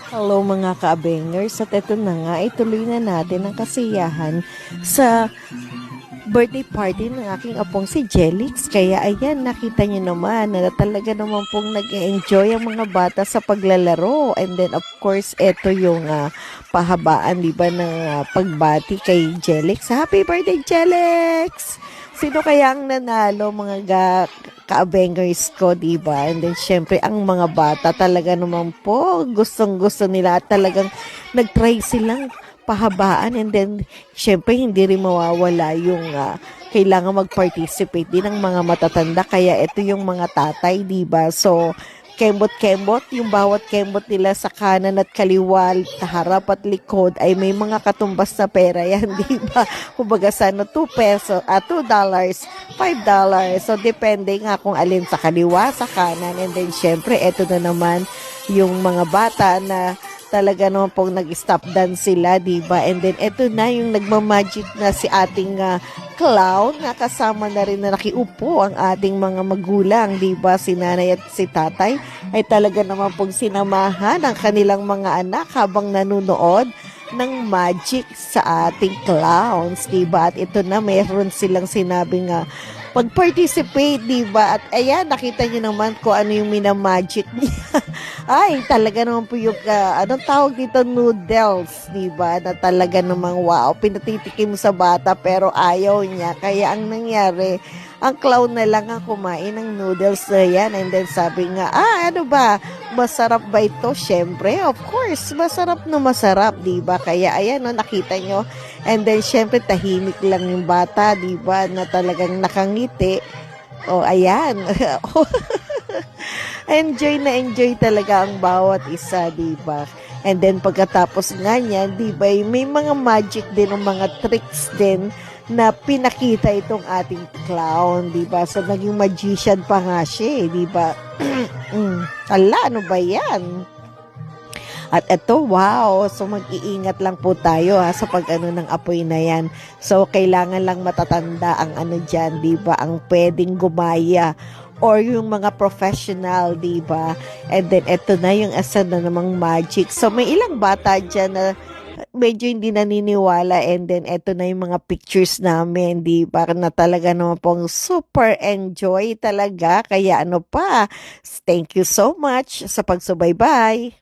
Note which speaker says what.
Speaker 1: Hello mga ka-abengers, at ito na nga, ituloy na natin ang kasiyahan sa birthday party ng aking apong si Jelix. Kaya ayan, nakita niyo naman na talaga naman pong nag-enjoy ang mga bata sa paglalaro. And then of course, ito yung pahabaan, di ba, ng pagbati kay Jelix. Happy birthday, Jelix! Sino kaya ang nanalo, mga ka-abengers ko, di ba? And then syempre ang mga bata talaga naman po gustong-gusto nila at talagang nag-try silang pahabaan. And then syempre hindi rin mawawala yung kailangan mag-participate din ng mga matatanda, kaya ito yung mga tatay, di ba? So kembot-kembot, yung bawat kembot nila sa kanan at kaliwa, harap at likod ay may mga katumbas na pera yan, di ba? Kumbaga sa $2, $2, $5. So depende nga kung alin sa kaliwa, sa kanan. And then syempre, eto na naman yung mga bata na talaga naman pong nag-stop dance sila, diba? And then, eto na yung nagmamagic na si ating clown, na kasama na rin na nakiupo ang ating mga magulang, diba? Si nanay at si tatay ay talaga naman pong sinamahan ang kanilang mga anak habang nanunood ng magic sa ating clowns, diba? At ito na, mayroon silang sinabing pag-participate, diba? At ayan, nakita niyo naman kung ano yung minamagic niya. Ay, talaga naman po yung, anong tawag dito, noodles, diba? Na talaga namang wow, pinatitikim mo sa bata pero ayaw niya. Kaya ang nangyari, ang clown na lang ang kumain ng noodles na yan. And then sabi nga, ano ba, masarap ba ito? Syempre, of course, masarap na masarap, diba? Kaya ayan, no, nakita nyo. And then, syempre, tahimik lang yung bata, diba? Na talagang nakangiti. O, ayan. Enjoy talaga ang bawat isa, diba? And then, pagkatapos nga niyan, diba, may mga magic din, mga tricks din na pinakita itong ating clown, diba? So, naging magician pa nga siya, diba? Ano ba yan? At ito, wow! So, mag-iingat lang po tayo sa pag-ano ng apoy na yan. So, kailangan lang matatanda ang ano dyan, diba? Ang pwedeng gumaya or yung mga professional, diba? And then, ito na yung asa na namang magic. So, may ilang bata dyan na medyo hindi naniniwala, and then eto na yung mga pictures namin, di ba, na talaga naman pong super enjoy talaga. Kaya ano pa, thank you so much sa pagsubaybay.